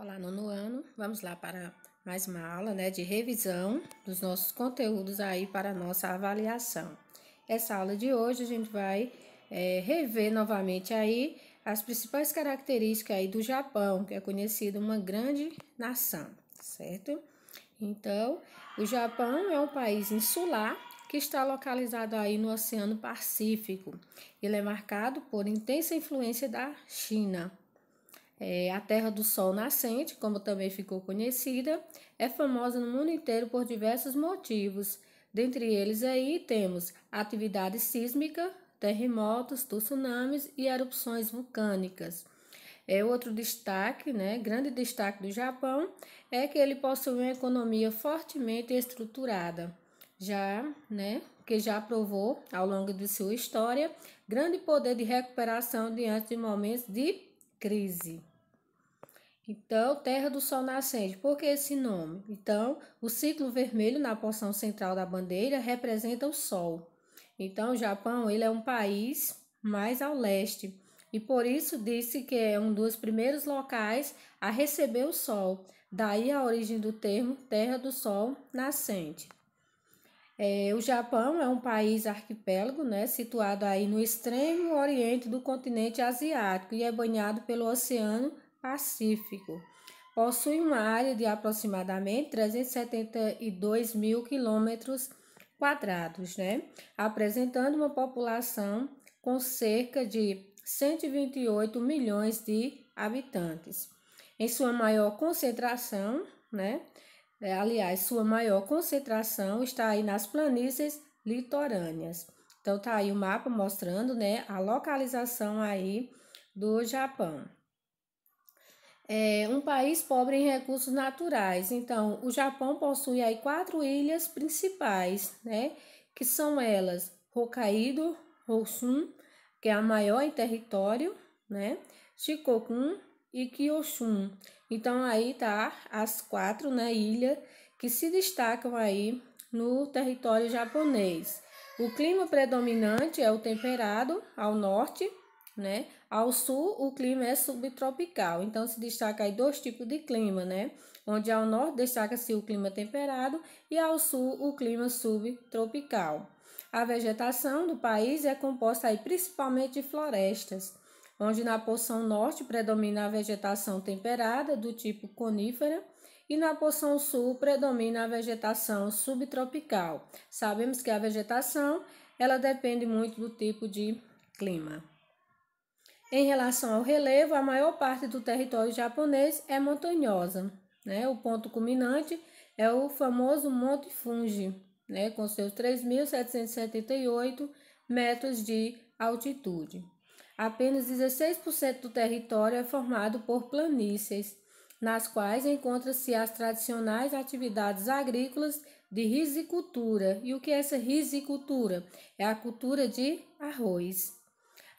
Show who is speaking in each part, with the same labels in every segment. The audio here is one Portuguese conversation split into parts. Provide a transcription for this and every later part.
Speaker 1: Olá, nono ano. Vamos lá para mais uma aula, de revisão dos nossos conteúdos aí para a nossa avaliação. Essa aula de hoje a gente vai rever novamente aí as principais características aí do Japão, que é conhecido uma grande nação, certo? Então, o Japão é um país insular que está localizado aí no Oceano Pacífico. Ele é marcado por intensa influência da China. A Terra do Sol Nascente, como também ficou conhecida, é famosa no mundo inteiro por diversos motivos. Dentre eles aí temos atividade sísmica, terremotos, tsunamis e erupções vulcânicas. Outro destaque, grande destaque do Japão, é que ele possui uma economia fortemente estruturada, que já provou ao longo de sua história grande poder de recuperação diante de momentos de crise. Então, Terra do Sol Nascente, por que esse nome? Então, o ciclo vermelho na porção central da bandeira representa o Sol. Então, o Japão ele é um país mais ao leste e por isso disse que é um dos primeiros locais a receber o Sol. Daí a origem do termo Terra do Sol Nascente. O Japão é um país arquipélago, situado aí no extremo oriente do continente asiático e é banhado pelo Oceano Pacífico. Possui uma área de aproximadamente 372 mil quilômetros quadrados, apresentando uma população com cerca de 128 milhões de habitantes. Em sua maior concentração, sua maior concentração está aí nas planícies litorâneas. Então, tá aí o mapa mostrando, a localização aí do Japão. É um país pobre em recursos naturais. Então, o Japão possui aí 4 ilhas principais, que são elas Hokkaido, Honshu, que é a maior em território, Shikoku e Kyushu. Então, aí tá as 4, ilhas que se destacam aí no território japonês. O clima predominante é o temperado ao norte, Ao sul, o clima é subtropical. Então, se destaca aí 2 tipos de clima, Onde ao norte destaca-se o clima temperado e ao sul o clima subtropical. A vegetação do país é composta aí principalmente de florestas, onde na porção norte predomina a vegetação temperada do tipo conífera e na porção sul predomina a vegetação subtropical. Sabemos que a vegetação ela depende muito do tipo de clima. Em relação ao relevo, a maior parte do território japonês é montanhosa, O ponto culminante é o famoso Monte Fuji, com seus 3.778 metros de altitude. Apenas 16% do território é formado por planícies, nas quais encontram-se as tradicionais atividades agrícolas de rizicultura. E o que é essa rizicultura? É a cultura de arroz.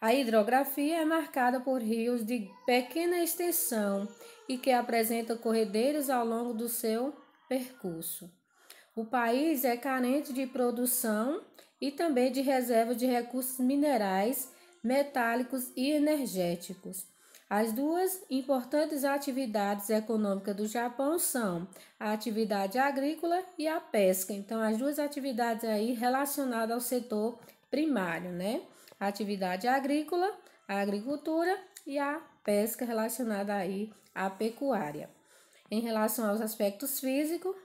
Speaker 1: A hidrografia é marcada por rios de pequena extensão e que apresentam corredeiros ao longo do seu percurso. O país é carente de produção e também de reserva de recursos minerais, metálicos e energéticos. As 2 importantes atividades econômicas do Japão são a atividade agrícola e a pesca. Então, as 2 atividades aí relacionadas ao setor primário, A atividade agrícola, a agricultura e a pesca relacionada aí à pecuária. Em relação aos aspectos físicos,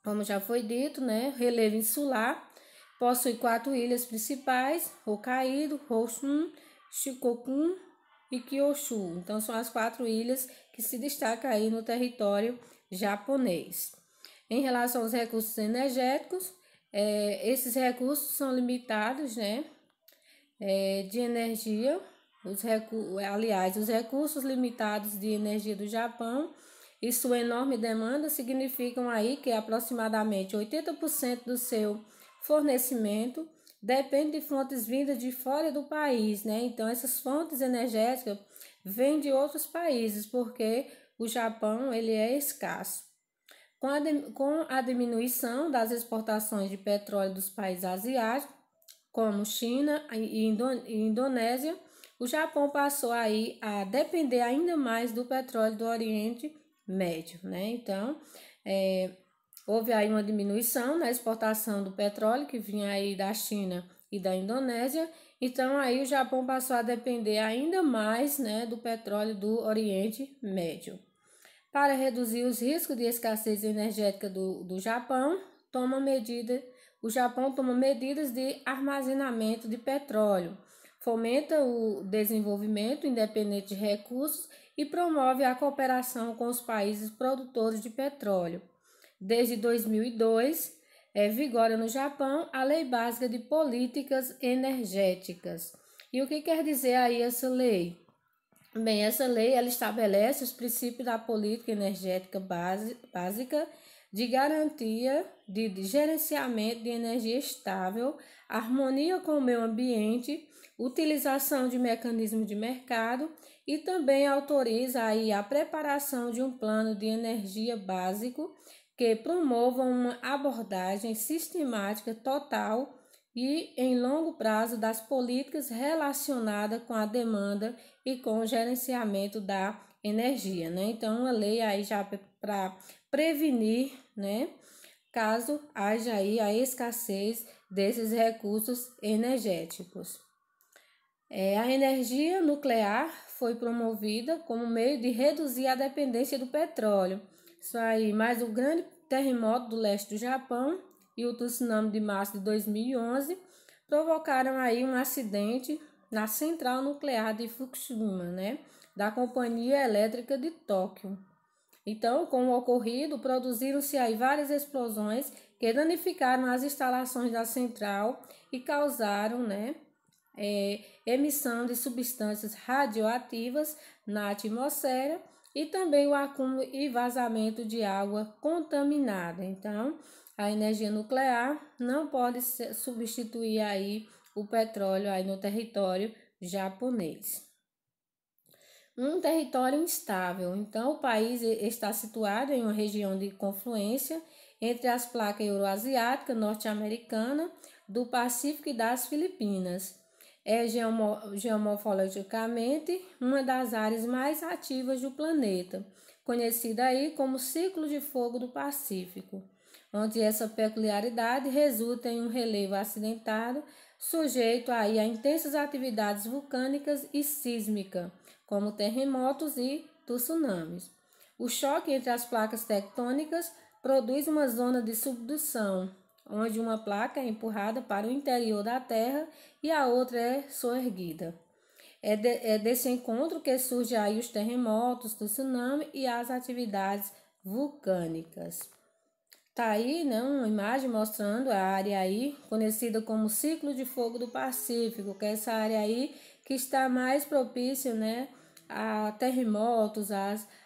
Speaker 1: como já foi dito, relevo insular, possui 4 ilhas principais, Hokkaido, Honshu, Shikoku e Kyushu. Então, são as 4 ilhas que se destacam aí no território japonês. Em relação aos recursos energéticos, esses recursos são limitados, de energia. Os recursos limitados de energia do Japão e sua enorme demanda significam aí que aproximadamente 80% do seu fornecimento depende de fontes vindas de fora do país, Então, essas fontes energéticas vêm de outros países, porque o Japão ele é escasso. Com a diminuição das exportações de petróleo dos países asiáticos, como China e Indonésia, o Japão passou aí a depender ainda mais do petróleo do Oriente Médio, né? Então, houve aí uma diminuição na exportação do petróleo que vinha aí da China e da Indonésia. Então, aí o Japão passou a depender ainda mais, né, do petróleo do Oriente Médio. Para reduzir os riscos de escassez energética do Japão, o Japão toma medidas de armazenamento de petróleo, fomenta o desenvolvimento independente de recursos e promove a cooperação com os países produtores de petróleo. Desde 2002, vigora no Japão a Lei Básica de Políticas Energéticas. E o que quer dizer aí essa lei? Bem, essa lei ela estabelece os princípios da política energética básica de garantia de gerenciamento de energia estável, harmonia com o meio ambiente, utilização de mecanismos de mercado e também autoriza aí a preparação de um plano de energia básico que promova uma abordagem sistemática total e em longo prazo das políticas relacionadas com a demanda e com o gerenciamento da energia, né? Então, uma lei aí já para prevenir, né, caso haja aí a escassez desses recursos energéticos. A energia nuclear foi promovida como meio de reduzir a dependência do petróleo. Isso aí, mas o grande terremoto do leste do Japão e o tsunami de março de 2011 provocaram aí um acidente na central nuclear de Fukushima, né, da Companhia Elétrica de Tóquio. Então, com o ocorrido, produziram-se aí várias explosões que danificaram as instalações da central e causaram, né, emissão de substâncias radioativas na atmosfera e também o acúmulo e vazamento de água contaminada. Então, a energia nuclear não pode substituir aí o petróleo aí no território japonês. Um território instável. Então, o país está situado em uma região de confluência entre as placas euroasiática, norte-americana, do Pacífico e das Filipinas. É geomorfologicamente uma das áreas mais ativas do planeta, conhecida aí como Círculo de Fogo do Pacífico, onde essa peculiaridade resulta em um relevo acidentado, sujeito aí a intensas atividades vulcânicas e sísmicas, como terremotos e tsunamis. O choque entre as placas tectônicas produz uma zona de subdução, onde uma placa é empurrada para o interior da Terra e a outra é soerguida. É desse encontro que surgem aí os terremotos, tsunami e as atividades vulcânicas. Tá aí, né, uma imagem mostrando a área aí, conhecida como Círculo de Fogo do Pacífico, que é essa área aí que está mais propícia, né, a terremotos,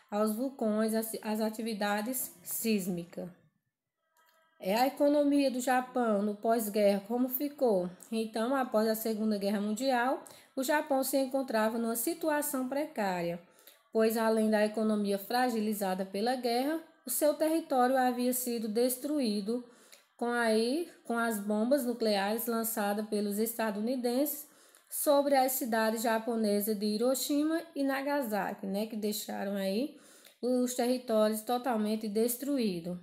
Speaker 1: aos vulcões, às atividades sísmicas. A economia do Japão no pós-guerra, como ficou? Então, após a Segunda Guerra Mundial, o Japão se encontrava numa situação precária, pois além da economia fragilizada pela guerra, o seu território havia sido destruído com as bombas nucleares lançadas pelos estadunidenses sobre as cidades japonesas de Hiroshima e Nagasaki, né, que deixaram aí os territórios totalmente destruídos.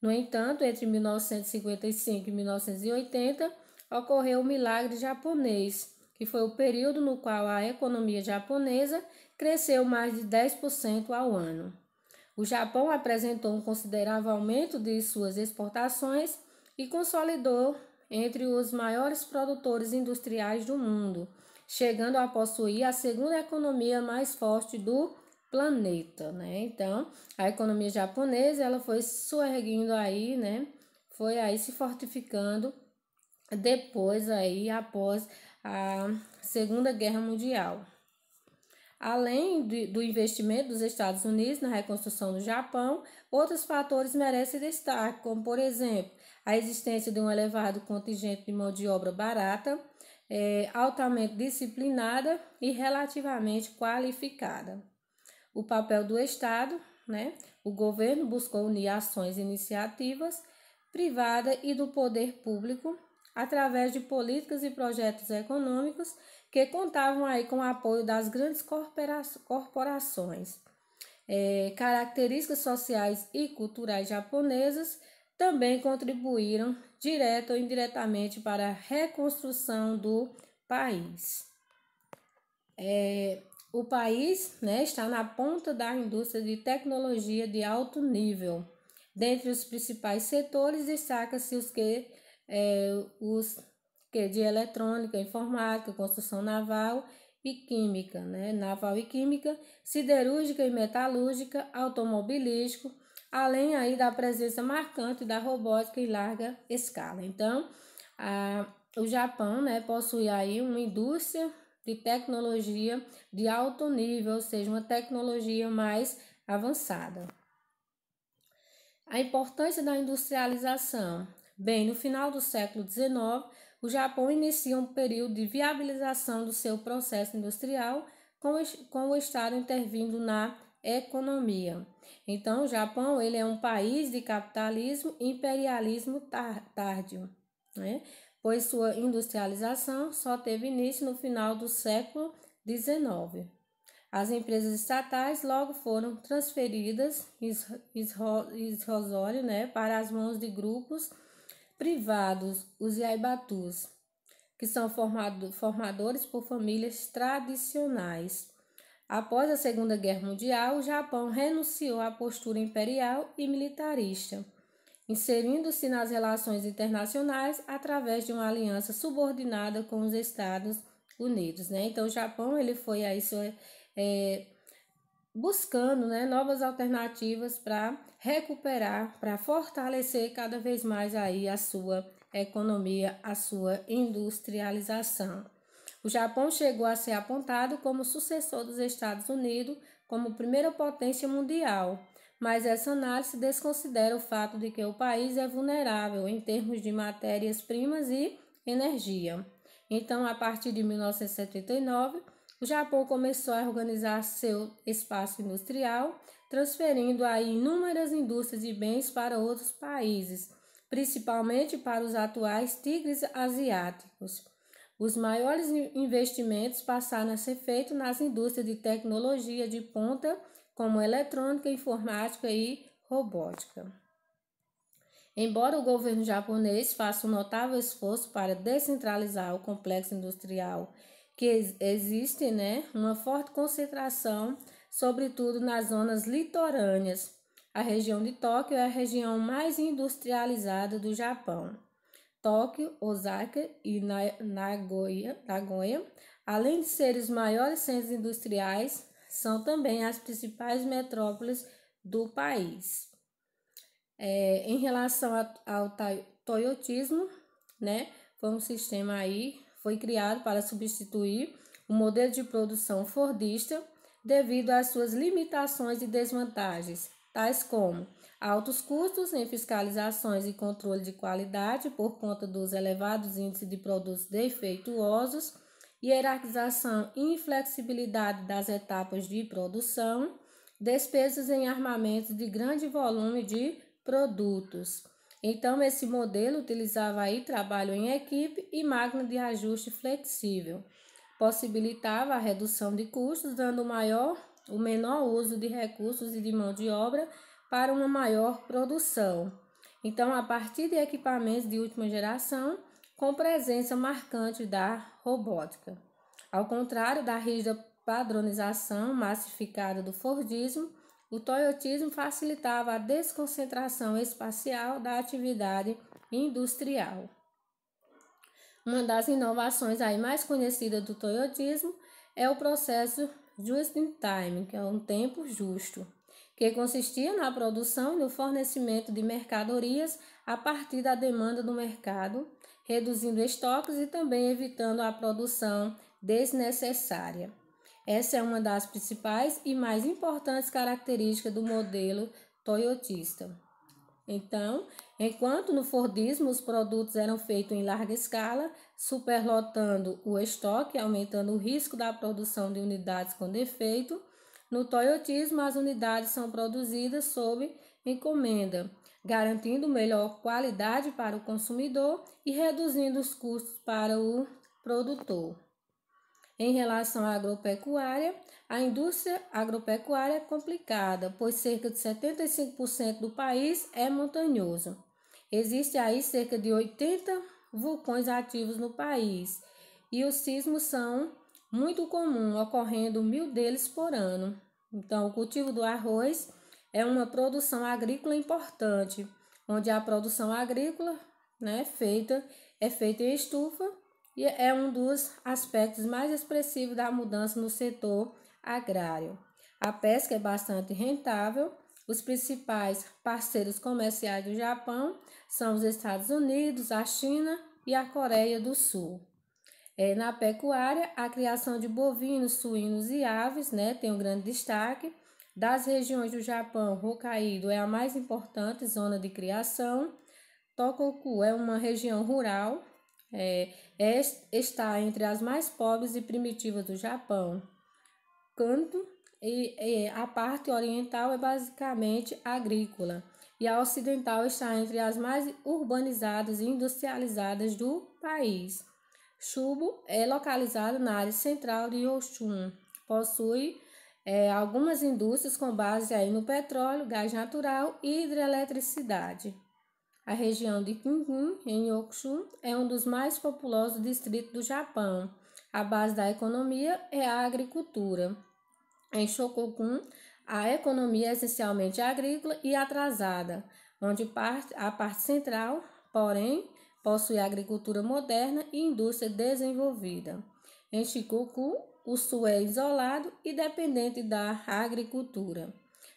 Speaker 1: No entanto, entre 1955 e 1980, ocorreu o milagre japonês, que foi o período no qual a economia japonesa cresceu mais de 10% ao ano. O Japão apresentou um considerável aumento de suas exportações e consolidou entre os maiores produtores industriais do mundo, chegando a possuir a segunda economia mais forte do planeta, né? Então, a economia japonesa, ela foi surgindo aí, né? Foi aí se fortificando depois aí, após a Segunda Guerra Mundial. Além do investimento dos Estados Unidos na reconstrução do Japão, outros fatores merecem destaque, como, por exemplo, a existência de um elevado contingente de mão de obra barata, altamente disciplinada e relativamente qualificada. O papel do Estado, né? O governo buscou unir ações e iniciativas privadas e do poder público através de políticas e projetos econômicos que contavam aí com o apoio das grandes corporações. características sociais e culturais japonesas também contribuíram direto ou indiretamente para a reconstrução do país. O país, né, está na ponta da indústria de tecnologia de alto nível. Dentre os principais setores, destaca-se os que de eletrônica, informática, construção naval e química, né? Naval e química, siderúrgica e metalúrgica, automobilístico, além aí da presença marcante da robótica em larga escala. Então, o Japão, né, possui aí uma indústria de tecnologia de alto nível, ou seja, uma tecnologia mais avançada. A importância da industrialização. Bem, no final do século XIX, o Japão inicia um período de viabilização do seu processo industrial, com o Estado intervindo na economia. Então, o Japão ele é um país de capitalismo e imperialismo tardio, né? Pois sua industrialização só teve início no final do século XIX. As empresas estatais logo foram transferidas né, para as mãos de grupos privados, os yaibatus, que são formadores por famílias tradicionais. Após a Segunda Guerra Mundial, o Japão renunciou à postura imperial e militarista, inserindo-se nas relações internacionais através de uma aliança subordinada com os Estados Unidos, né? Então, o Japão ele foi aí buscando, né, novas alternativas para recuperar, para fortalecer cada vez mais aí a sua economia, a sua industrialização. O Japão chegou a ser apontado como sucessor dos Estados Unidos como primeira potência mundial, mas essa análise desconsidera o fato de que o país é vulnerável em termos de matérias-primas e energia. Então, a partir de 1979, o Japão começou a organizar seu espaço industrial, transferindo aí inúmeras indústrias de bens para outros países, principalmente para os atuais tigres asiáticos. Os maiores investimentos passaram a ser feitos nas indústrias de tecnologia de ponta, como eletrônica, informática e robótica. Embora o governo japonês faça um notável esforço para descentralizar o complexo industrial, que existe, né, uma forte concentração, sobretudo nas zonas litorâneas. A região de Tóquio é a região mais industrializada do Japão. Tóquio, Osaka e Nagoya, além de serem os maiores centros industriais, são também as principais metrópoles do país. Em relação ao toyotismo, né, foi um sistema aí, foi criado para substituir o modelo de produção fordista devido às suas limitações e desvantagens, tais como altos custos em fiscalizações e controle de qualidade por conta dos elevados índices de produtos defeituosos, hierarquização e inflexibilidade das etapas de produção, despesas em armamentos de grande volume de produtos. Então, esse modelo utilizava aí trabalho em equipe e máquina de ajuste flexível. Possibilitava a redução de custos, dando o menor uso de recursos e de mão de obra para uma maior produção. Então, a partir de equipamentos de última geração, com presença marcante da robótica. Ao contrário da rígida padronização massificada do Fordismo, o toyotismo facilitava a desconcentração espacial da atividade industrial. Uma das inovações aí mais conhecidas do toyotismo é o processo just in time, que é um tempo justo, que consistia na produção e no fornecimento de mercadorias a partir da demanda do mercado, reduzindo estoques e também evitando a produção desnecessária. Essa é uma das principais e mais importantes características do modelo toyotista. Então, enquanto no Fordismo os produtos eram feitos em larga escala, superlotando o estoque, aumentando o risco da produção de unidades com defeito, no toyotismo as unidades são produzidas sob encomenda, garantindo melhor qualidade para o consumidor e reduzindo os custos para o produtor. Em relação à agropecuária, A indústria agropecuária é complicada, pois cerca de 75% do país é montanhoso. Existe aí cerca de 80 vulcões ativos no país e os sismos são muito comuns, ocorrendo 1.000 deles por ano. Então, o cultivo do arroz é uma produção agrícola importante, onde a produção agrícola, né, é feita em estufa e é um dos aspectos mais expressivos da mudança no setor agrário. A pesca é bastante rentável. Os principais parceiros comerciais do Japão são os Estados Unidos, a China e a Coreia do Sul. Na pecuária, a criação de bovinos, suínos e aves, né, tem um grande destaque. Das regiões do Japão, Hokkaido é a mais importante zona de criação. Tohoku é uma região rural, está entre as mais pobres e primitivas do Japão. Kanto e a parte oriental é basicamente agrícola e a ocidental está entre as mais urbanizadas e industrializadas do país. Chubu é localizado na área central de Oshun. Possui algumas indústrias com base aí no petróleo, gás natural e hidroeletricidade. A região de Kinkin, em Oshun, é um dos mais populosos distritos do Japão. A base da economia é a agricultura. Em Shokokun, a economia é essencialmente agrícola e atrasada, onde a parte central, porém, possui agricultura moderna e indústria desenvolvida. Em Shikoku, o sul é isolado e dependente da agricultura.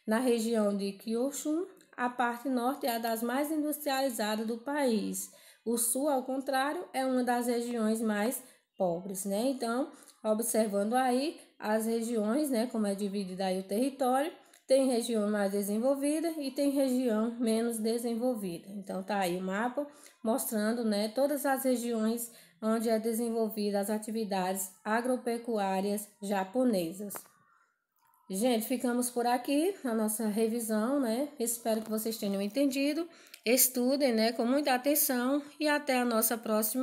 Speaker 1: Na região de Kyushu, a parte norte é a das mais industrializadas do país. O sul, ao contrário, é uma das regiões mais pobres, né? Então, observando aí as regiões, né, como é dividido aí o território, tem região mais desenvolvida e tem região menos desenvolvida. Então, tá aí o mapa mostrando, né, todas as regiões onde é desenvolvida as atividades agropecuárias japonesas. Gente, ficamos por aqui na nossa revisão, né? Espero que vocês tenham entendido. Estudem, né, com muita atenção e até a nossa próxima